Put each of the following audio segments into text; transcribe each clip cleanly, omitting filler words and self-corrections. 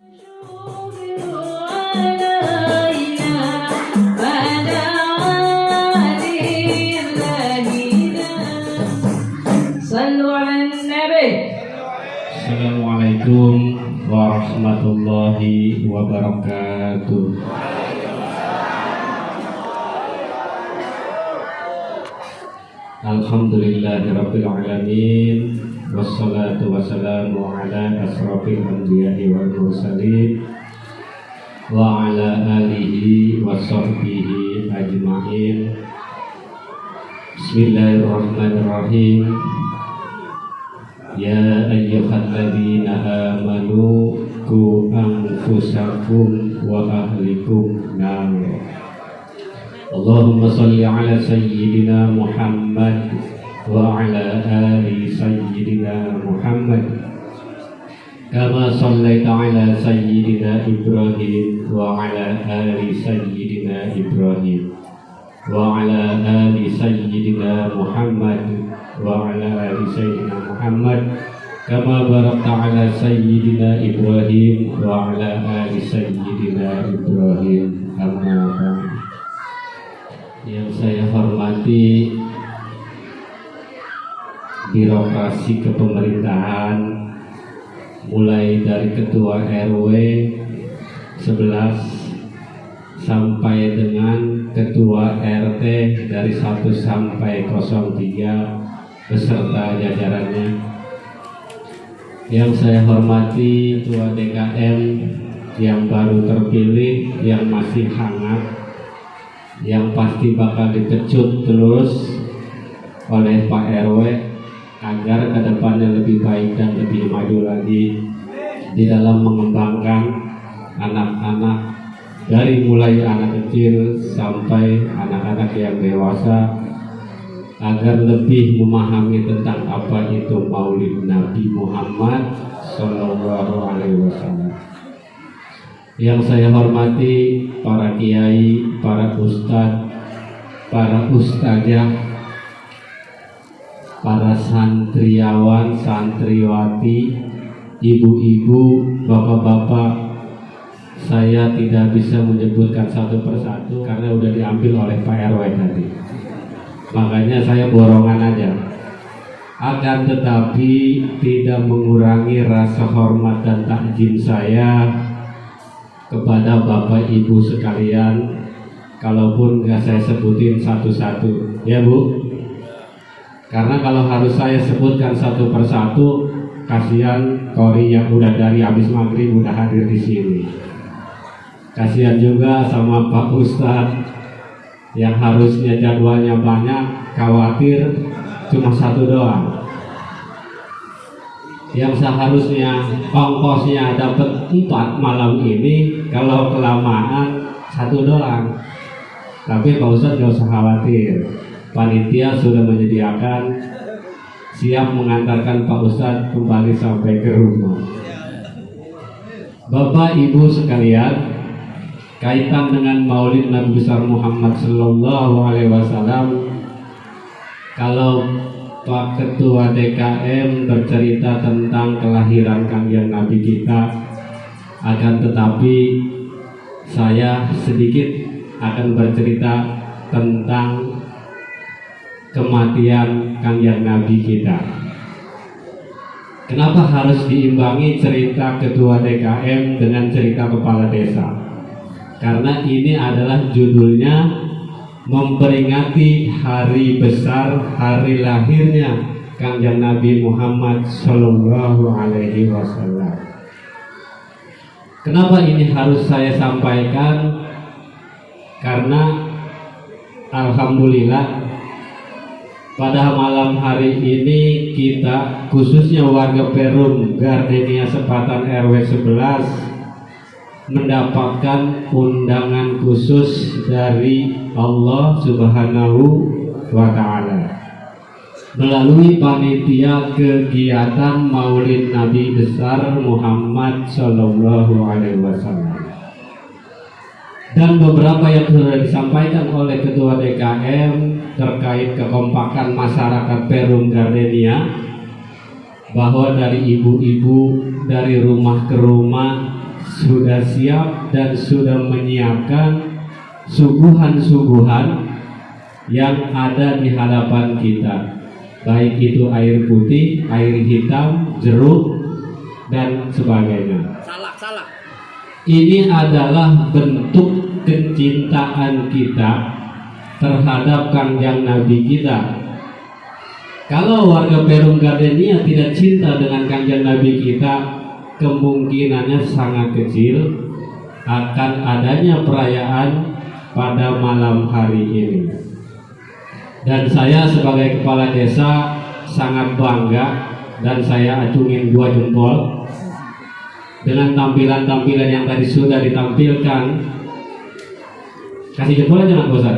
Assalamualaikum warahmatullahi wabarakatuh. Alhamdulillahirabbil alamin, wassalatu wassalamu ala asrofil anbiya'i wal mursalin wa ala alihi wa sahbihi ajma'in. Bismillahirrahmanirrahim. Ya ayyuhalladzina amanu qu anfusakum wa ahlikum nar. Allahumma shalli ala sayyidina Muhammad wa ala ali sayyidina Muhammad kama shallaita ala sayyidina Ibrahim wa ala ali sayyidina Ibrahim wa ala ali sayyidina Muhammad wa ala ali sayyidina Muhammad kama barakta ala sayyidina Ibrahim wa ala ali sayyidina Ibrahim. Amma ba'd. Yang saya hormati birokrasi kepemerintahan, mulai dari ketua RW 11 sampai dengan ketua RT dari 1 sampai 03 beserta jajarannya. Yang saya hormati ketua DKM yang baru terpilih, yang masih hangat, yang pasti bakal dipecut terus oleh Pak RW agar kedepannya lebih baik dan lebih maju lagi di dalam mengembangkan anak-anak, dari mulai anak kecil sampai anak-anak yang dewasa, agar lebih memahami tentang apa itu Maulid Nabi Muhammad Sallallahu Alaihi Wasallam. Yang saya hormati para kiai, para ustadz, para ustazah, para santriawan, santriwati, ibu-ibu, bapak-bapak. Saya tidak bisa menyebutkan satu persatu karena udah diambil oleh Pak RW tadi. Makanya saya borongan aja. Akan tetapi tidak mengurangi rasa hormat dan takjim saya kepada Bapak Ibu sekalian, kalaupun nggak saya sebutin satu-satu, ya Bu. Karena kalau harus saya sebutkan satu persatu, kasihan Kori yang udah dari habis maghrib udah hadir di sini. Kasihan juga sama Pak Ustadz yang harusnya jadwalnya banyak, khawatir cuma satu doang. Yang seharusnya ongkosnya dapat 4 malam ini, kalau kelamaan 1 doang. Tapi Pak Ustadz gak usah khawatir, panitia sudah menyediakan, siap mengantarkan Pak Ustadz kembali sampai ke rumah. Bapak Ibu sekalian, kaitan dengan Maulid Nabi besar Muhammad Sallallahu Alaihi Wasallam, kalau Pak Ketua DKM bercerita tentang kelahiran kanjeng Nabi kita, akan tetapi saya sedikit akan bercerita tentang kematian kanjeng Nabi kita. Kenapa harus diimbangi cerita Ketua DKM dengan cerita Kepala Desa? Karena ini adalah judulnya memperingati hari besar, hari lahirnya kanjeng Nabi Muhammad Sallallahu Alaihi Wasallam. Kenapa ini harus saya sampaikan? Karena alhamdulillah pada malam hari ini kita, khususnya warga Perum Gardenia Sepatan RW 11, mendapatkan undangan khusus dari Allah Subhanahu wa Ta'ala melalui panitia kegiatan Maulid Nabi besar Muhammad Sallallahu Alaihi Wasallam. Dan beberapa yang sudah disampaikan oleh Ketua DKM terkait kekompakan masyarakat Perum Gardenia, bahwa dari ibu-ibu dari rumah ke rumah sudah siap dan sudah menyiapkan suguhan-suguhan yang ada di hadapan kita, baik itu air putih, air hitam, jeruk, dan sebagainya. Salah. Ini adalah bentuk kecintaan kita terhadap Kangjeng Nabi kita. Kalau warga Perum Gardenia tidak cinta dengan Kangjeng Nabi kita, kemungkinannya sangat kecil akan adanya perayaan pada malam hari ini. Dan saya sebagai kepala desa sangat bangga dan saya acungin 2 jempol dengan tampilan-tampilan yang tadi sudah ditampilkan. Kasih jempol aja nggak bosan.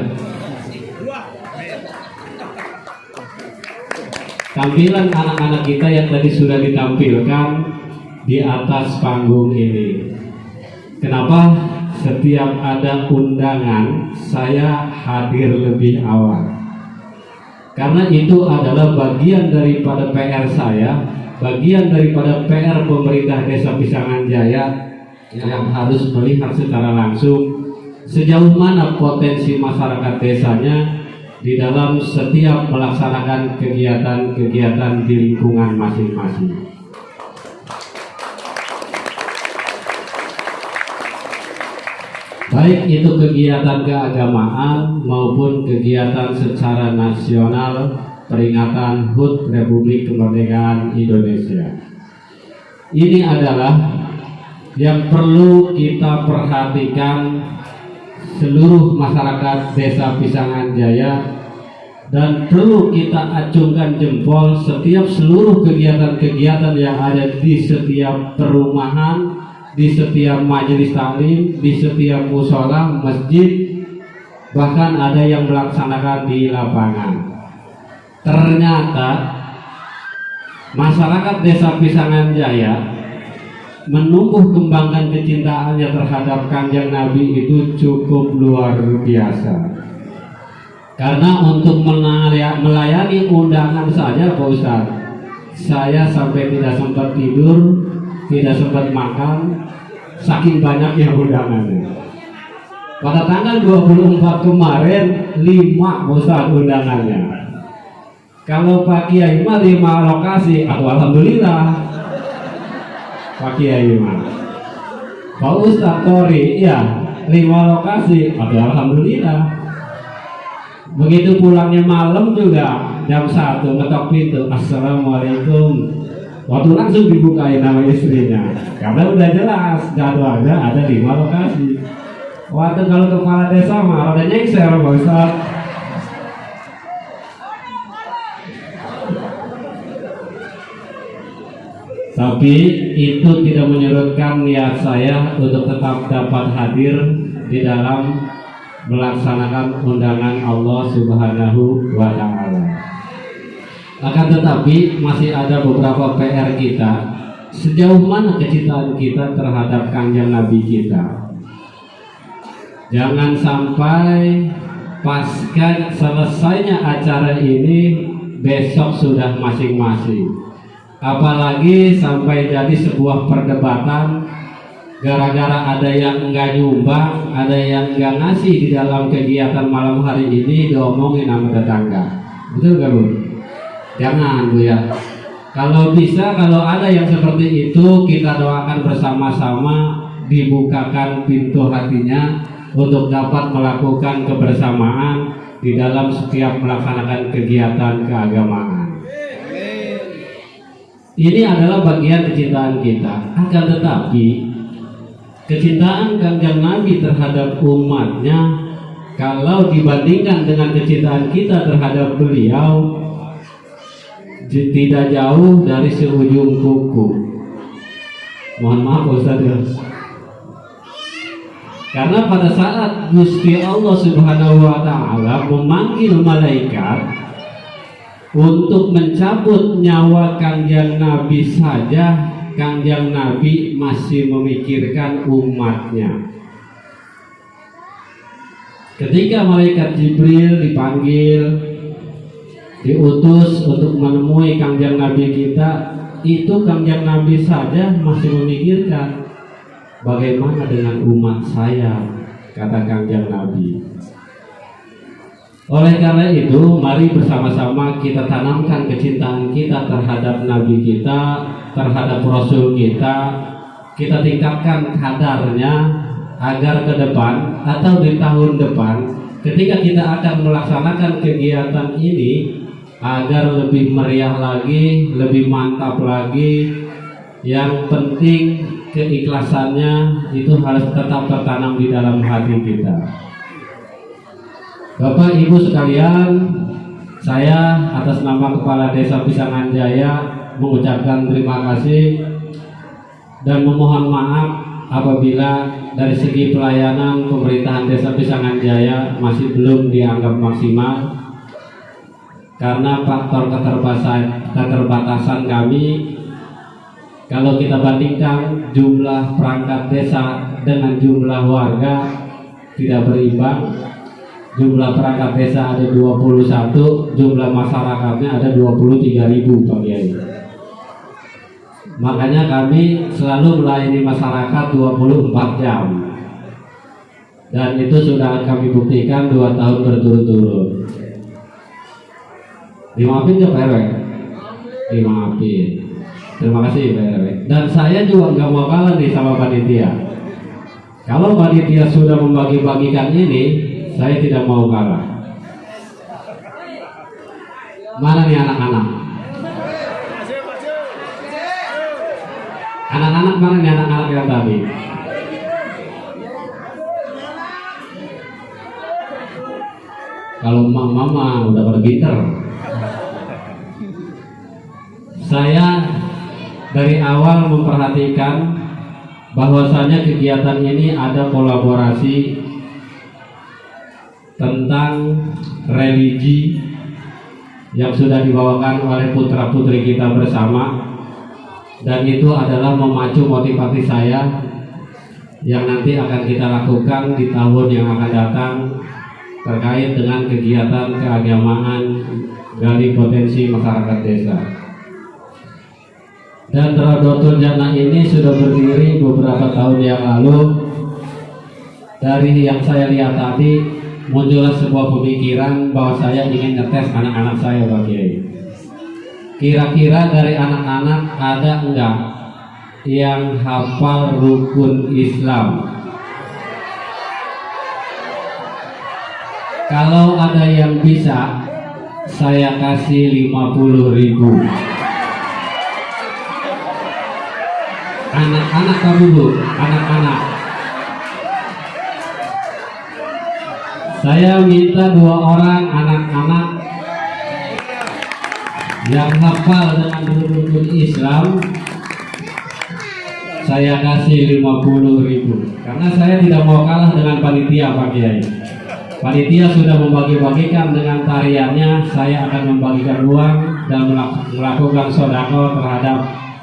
Tampilan anak-anak kita yang tadi sudah ditampilkan di atas panggung ini. Kenapa setiap ada undangan saya hadir lebih awal? Karena itu adalah bagian daripada PR saya, bagian daripada PR pemerintah Desa Pisangan Jaya yang harus melihat secara langsung sejauh mana potensi masyarakat desanya di dalam setiap melaksanakan kegiatan-kegiatan di lingkungan masing-masing. Baik itu kegiatan keagamaan maupun kegiatan secara nasional peringatan HUT Republik Kemerdekaan Indonesia. Ini adalah yang perlu kita perhatikan seluruh masyarakat Desa Pisangan Jaya dan perlu kita acungkan jempol setiap seluruh kegiatan-kegiatan yang ada di setiap perumahan, di setiap majelis taklim, di setiap mushola, masjid, bahkan ada yang melaksanakan di lapangan. Ternyata masyarakat Desa Pisangan Jaya menumbuh kembangkan kecintaannya terhadap Kanjeng Nabi itu cukup luar biasa. Karena untuk melayani undangan saja Pak Ustadz, saya sampai tidak sempat tidur, tidak sempat makan, saking banyaknya undangannya. Pada tanggal 24 kemarin 5 Ustadz undangannya. Kalau Pak Kiai mah 5 lokasi, alhamdulillah. Pak Kiai mah. Pak Ustadz Tori, ya 5 lokasi, alhamdulillah. Begitu pulangnya malam juga jam 1 ngetok pintu, assalamualaikum. Waktu langsung dibukain nama istrinya, karena udah jelas jadwalnya ada 5 lokasi. Waktu kalau kepala desa mah ada nyengser Pak Ustaz. Tapi itu tidak menyurutkan niat saya untuk tetap dapat hadir di dalam melaksanakan undangan Allah Subhanahu wa Ta'ala. Akan tetapi masih ada beberapa PR kita. Sejauh mana kecintaan kita terhadap Kanjeng Nabi kita? Jangan sampai pasca selesainya acara ini besok sudah masing-masing. Apalagi sampai jadi sebuah perdebatan gara-gara ada yang enggak nyumbang, ada yang enggak ngasih di dalam kegiatan malam hari ini diomongin sama tetangga. Betul gak Bu? Jangan Bu ya. Kalau bisa, kalau ada yang seperti itu, kita doakan bersama-sama dibukakan pintu hatinya untuk dapat melakukan kebersamaan di dalam setiap melaksanakan kegiatan keagamaan. Ini adalah bagian kecintaan kita. Akan tetapi kecintaan Kanjeng Nabi terhadap umatnya, kalau dibandingkan dengan kecintaan kita terhadap beliau, tidak jauh dari seujung kuku. Mohon maaf Ustaz ya. Karena pada saat Gusti Allah Subhanahu wa Ta'ala memanggil malaikat untuk mencabut nyawa Kanjeng Nabi saja, Kanjeng Nabi masih memikirkan umatnya. Ketika malaikat Jibril dipanggil, diutus untuk menemui Kanjeng Nabi kita, itu Kanjeng Nabi saja masih memikirkan bagaimana dengan umat saya, kata Kangjeng Nabi. Oleh karena itu, mari bersama-sama kita tanamkan kecintaan kita terhadap Nabi kita, terhadap Rasul kita tingkatkan kadarnya agar ke depan atau di tahun depan ketika kita akan melaksanakan kegiatan ini agar lebih meriah lagi, lebih mantap lagi. Yang penting keikhlasannya itu harus tetap tertanam di dalam hati kita. Bapak Ibu sekalian, saya atas nama Kepala Desa Pisangan Jaya mengucapkan terima kasih dan memohon maaf apabila dari segi pelayanan pemerintahan Desa Pisangan Jaya masih belum dianggap maksimal karena faktor keterbatasan kami. Kalau kita bandingkan jumlah perangkat desa dengan jumlah warga tidak berimbang. Jumlah perangkat desa ada 21, jumlah masyarakatnya ada 23.000 Pak Kiai. Makanya kami selalu melayani masyarakat 24 jam. Dan itu sudah kami buktikan 2 tahun berturut-turut. Dimaafin ya Pak RW? Dimaafin. Terima kasih Pak RW. Dan saya juga nggak mau kalah nih sama panitia. Kalau panitia sudah membagi-bagikan ini, saya tidak mau kalah. Mana nih anak-anak? Anak-anak mana nih anak-anak yang tadi? Kalau mama udah berpinter. Saya dari awal memperhatikan bahwasanya kegiatan ini ada kolaborasi tentang religi yang sudah dibawakan oleh putra-putri kita bersama, dan itu adalah memacu motivasi saya yang nanti akan kita lakukan di tahun yang akan datang terkait dengan kegiatan keagamaan gali potensi masyarakat desa. Dan Rodotul Jannah ini sudah berdiri beberapa tahun yang lalu. Dari yang saya lihat tadi, muncullah sebuah pemikiran bahwa saya ingin ngetes anak-anak saya Pak Kiai. Kira-kira dari anak-anak ada enggak yang hafal rukun Islam? Kalau ada yang bisa, saya kasih 50.000. Anak-anak kamu Bu, anak-anak. Saya minta 2 orang anak-anak yang hafal dengan rukun Islam, saya kasih 50.000. Karena saya tidak mau kalah dengan panitia Pak Kiai. Panitia sudah membagi-bagikan dengan tariannya, saya akan membagikan uang dan melakukan sedekah terhadap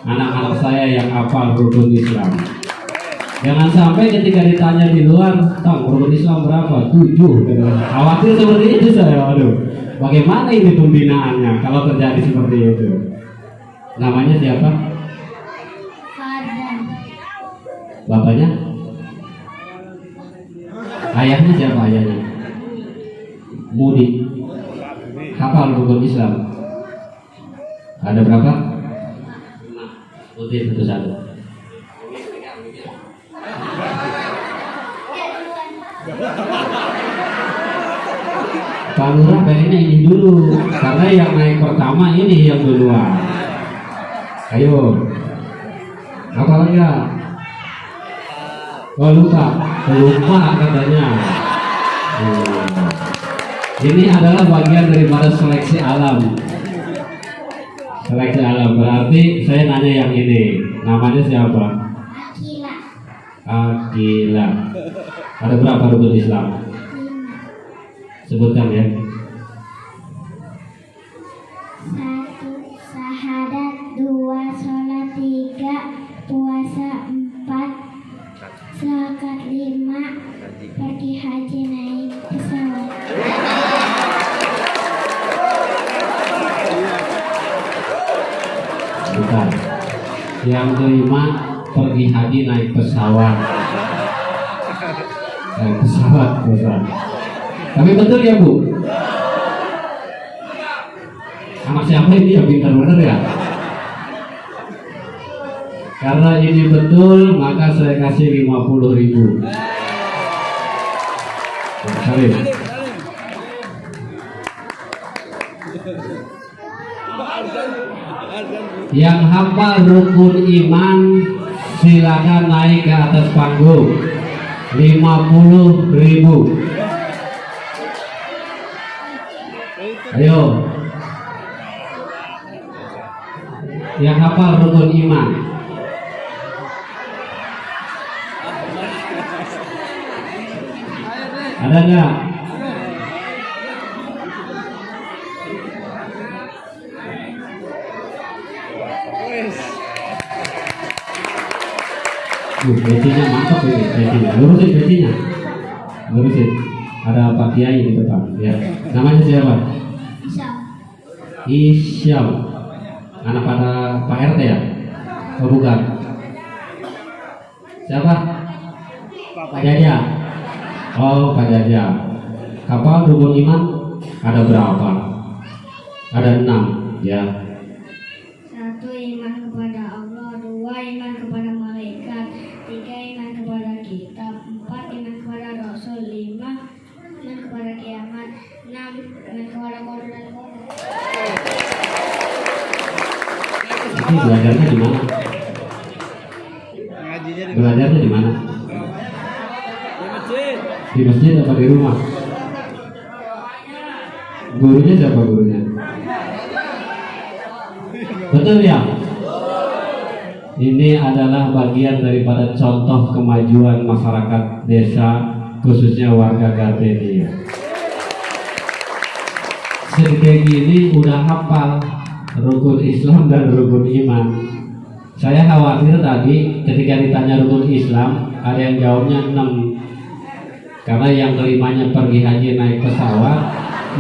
anak-anak saya yang hafal rukun Islam. Jangan sampai ketika ditanya di luar, Tang, rukun Islam berapa? 7. Khawatir seperti itu saya. Waduh, bagaimana ini pembinaannya kalau terjadi seperti itu? Namanya siapa? Fardan. Bapaknya? Ayahnya siapa ayahnya? Mudi. Hafal rukun Islam. Ada berapa? Putih satu-satu. Pak Lurah pengennya ini dulu, karena yang naik pertama ini yang duluan. Ayo, apa lagi ya? Oh lupa katanya. Ini adalah bagian daripada seleksi alam. Seleksi alam berarti saya nanya yang ini, namanya siapa? Akila. Akila. Ada berapa rukun Islam? 5. Sebutkan ya. 1 syahadat, 2 sholat, 3 puasa, 4 zakat, 5 pergi haji naik pesawat. Bukan. Yang kelima pergi haji naik pesawat. Naik pesawat, Ustaz. Tapi betul ya Bu? Anak siapa ini yang pintar bener ya? Karena ini betul, maka saya kasih 50.000. Salim. Yang hafal rukun iman silakan naik ke atas panggung. 50.000. Ayo. Yang hafal rukun iman. Ada nggak? Betinya mantap ini, betinya. Lurusin betinya. Lurusin. Ada Pak Kiai di depan. Ya. Namanya siapa? Isyam. Anak pada Pak RT ya? Oh bukan. Siapa? Pak Jaja. Oh Pak Jaja. Kapal rukun iman ada berapa? Ada 6 ya. 1. Iman kepada Allah. 2. Iman kepada malaikat. 3. Iman kepada kitab. 4. Iman kepada Rasul. 5. Iman kepada kiamat. 6. Iman kepada qadar dan qadar. Ini belajarnya di mana? Belajarnya di mana? Di masjid apa di rumah? Gurunya siapa gurunya? Betul ya? Ini adalah bagian daripada contoh kemajuan masyarakat desa, khususnya warga Gardenia. Sedikit gini udah hafal rukun Islam dan rukun iman. Saya khawatir tadi ketika ditanya rukun Islam, ada yang jawabnya 6. Karena yang kelimanya pergi haji naik pesawat,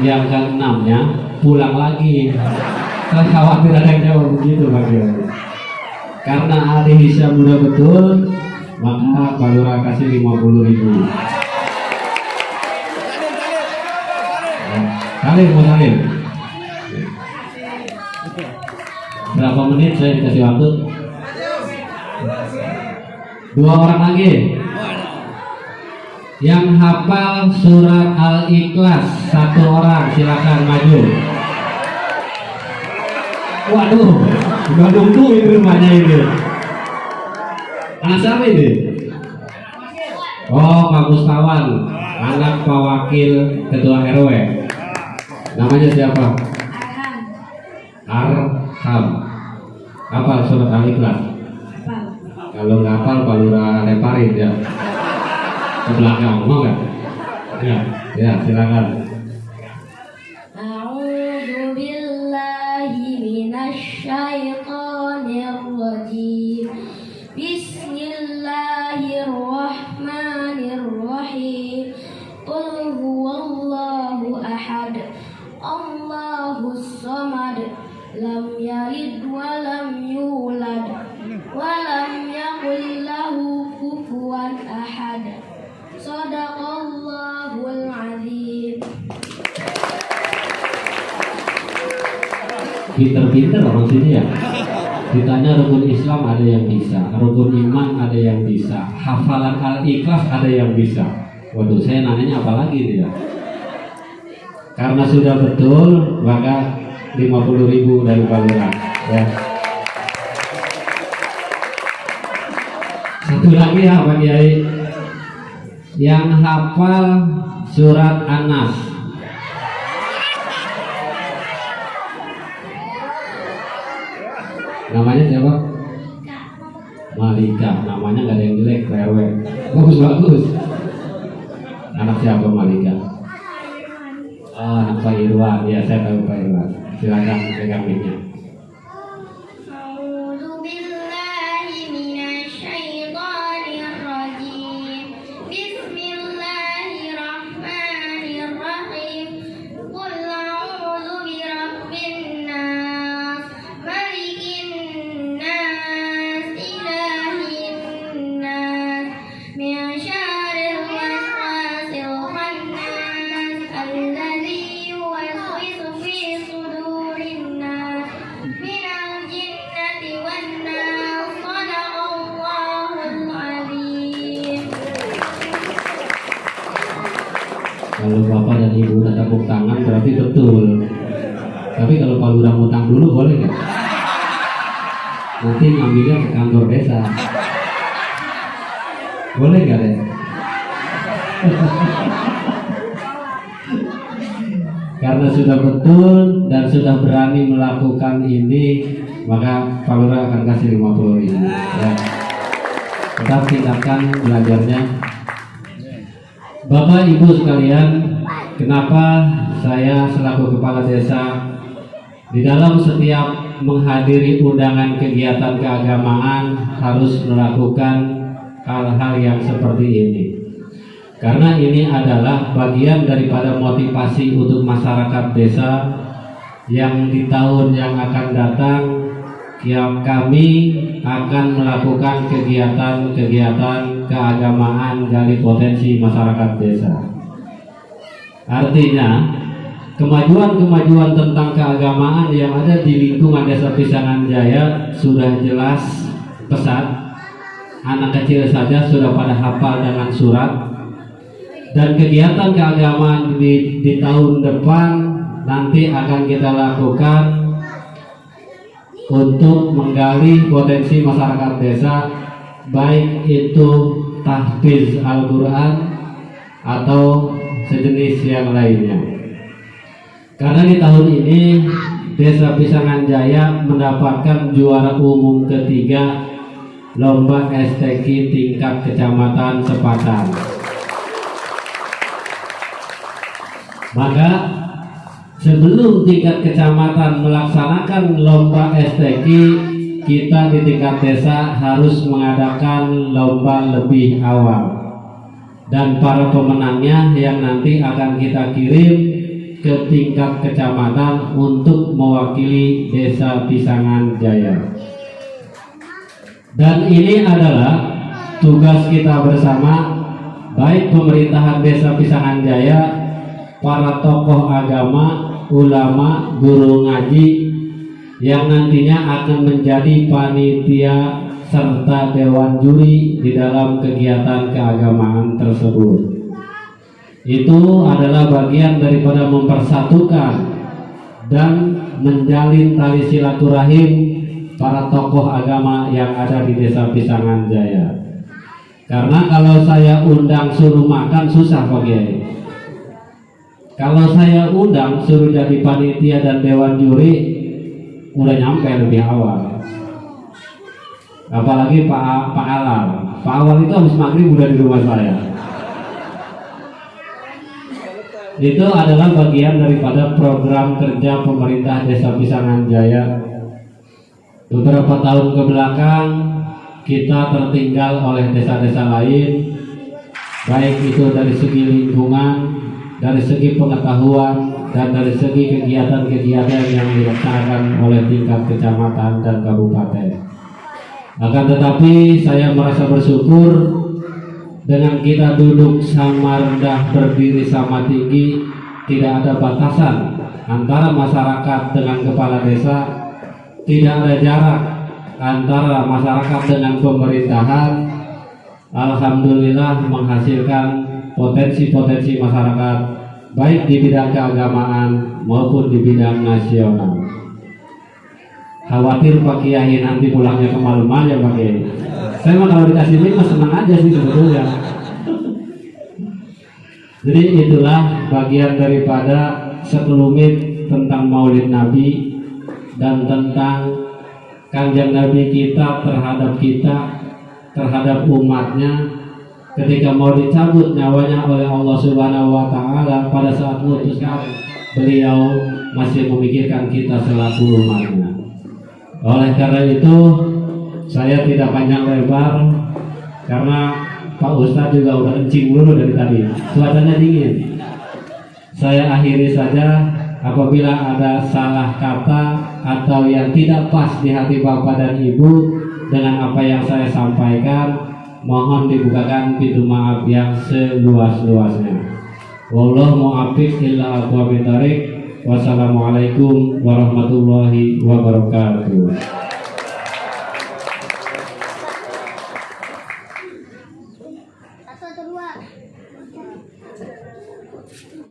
yang ke-6-nya pulang lagi. Saya khawatir ada yang jawab begitu bagaimana. Karena Ali Hisyam udah betul, maka Pak Lurah kasih 50.000. Salim, mau salim. Berapa menit saya dikasih waktu? 2 orang lagi. Yang hafal surat Al-Ikhlas 1 orang, silakan maju. Waduh, udah nunggu ini rumahnya ini. Anak siapa ini? Oh, Pak Mustawan, anak Pak Wakil Ketua RW. Namanya siapa? Arham. Hafal surat Al-Ikhlas? Kalau nggak hafal, Pak Lurah lemparin ya. Ke belakang, mau nggak? Ya, silakan. A'udzu billahi minasyaitonir rajim. Bismillahirrahmanirrahim. Qul huwallahu ahad. Allahus samad. Lam yalid wa lam yulad. Wa lam yakul lahu kufuwan ahad. Shadaqallahul azim. Pinter-pinter orang sini ya. Ditanya rukun Islam ada yang bisa, rukun iman ada yang bisa, hafalan Al-Ikhlas ada yang bisa. Waduh, saya nanya apa lagi dia? Karena sudah betul, maka 50.000 dari Pak Lurah. Ya. Satu lagi ya Pak Kiai. Yang hafal surat An-Nas. Namanya siapa? Malika. Namanya nggak ada yang jelek, RW. Bagus. Anak siapa Malika? Oh, anak Pak Irwan. Ya, saya tahu Pak Irwan. Silakan pegang mic-nya. Kalau bapak dan ibu udah tepuk tangan berarti betul. Tapi kalau Pak Lurah ngutang dulu boleh nggak? Nanti ngambilnya ke kantor desa. Boleh nggak deh? Karena sudah betul dan sudah berani melakukan ini, maka Pak Lurah akan kasih 50.000. Ya. Tetap tingkatkan belajarnya. Bapak Ibu sekalian, kenapa saya selaku kepala desa di dalam setiap menghadiri undangan kegiatan keagamaan harus melakukan hal-hal yang seperti ini? Karena ini adalah bagian daripada motivasi untuk masyarakat desa yang di tahun yang akan datang kami akan melakukan kegiatan-kegiatan keagamaan gali potensi masyarakat desa. Artinya kemajuan-kemajuan tentang keagamaan yang ada di lingkungan Desa Pisangan Jaya sudah jelas pesat. Anak kecil saja sudah pada hafal dengan surat. Dan kegiatan keagamaan di tahun depan nanti akan kita lakukan untuk menggali potensi masyarakat desa, baik itu tahfiz Al-Quran atau sejenis yang lainnya. Karena di tahun ini Desa Pisangan Jaya mendapatkan juara umum ketiga lomba STQ tingkat kecamatan Sepatan. Maka sebelum tingkat kecamatan melaksanakan lomba STQ, kita di tingkat desa harus mengadakan lomba lebih awal. Dan para pemenangnya yang nanti akan kita kirim ke tingkat kecamatan untuk mewakili Desa Pisangan Jaya. Dan ini adalah tugas kita bersama, baik pemerintahan Desa Pisangan Jaya, para tokoh agama, ulama, guru ngaji yang nantinya akan menjadi panitia serta dewan juri di dalam kegiatan keagamaan tersebut. Itu adalah bagian daripada mempersatukan dan menjalin tali silaturahim para tokoh agama yang ada di Desa Pisangan Jaya. Karena kalau saya undang suruh makan susah Pak Kiai. Kalau saya undang suruh jadi panitia dan dewan juri, udah nyampe lebih awal. Apalagi Pak Alar. Pak Awal itu habis maghrib udah di rumah saya. Itu adalah bagian daripada program kerja pemerintah Desa Pisangan Jaya. Beberapa tahun ke belakang kita tertinggal oleh desa-desa lain, baik itu dari segi lingkungan, dari segi pengetahuan, dan dari segi kegiatan-kegiatan yang dilaksanakan oleh tingkat kecamatan dan kabupaten. Akan tetapi saya merasa bersyukur dengan kita duduk sama rendah, berdiri sama tinggi, tidak ada batasan antara masyarakat dengan kepala desa, tidak ada jarak antara masyarakat dengan pemerintahan. Alhamdulillah menghasilkan potensi-potensi masyarakat baik di bidang keagamaan maupun di bidang nasional. Khawatir Pak Kiai nanti pulangnya kemalaman ya Pak Kiai. Saya mah kalau dikasih link senang aja sih sebetulnya. Jadi itulah bagian daripada sekelumit tentang Maulid Nabi dan tentang Kanjeng Nabi kita, terhadap umatnya ketika mau dicabut nyawanya oleh Allah Subhanahu wa Ta'ala. Pada saat memutuskan, beliau masih memikirkan kita selaku umatnya. Oleh karena itu saya tidak panjang lebar, karena Pak Ustadz juga udah kencing dulu dari tadi, cuacanya dingin. Saya akhiri saja. Apabila ada salah kata atau yang tidak pas di hati Bapak dan Ibu dengan apa yang saya sampaikan, mohon dibukakan pintu maaf yang seluas-luasnya. Wallahu muwaffiq illa aqwamit thoriq. Wassalamualaikum warahmatullahi wabarakatuh.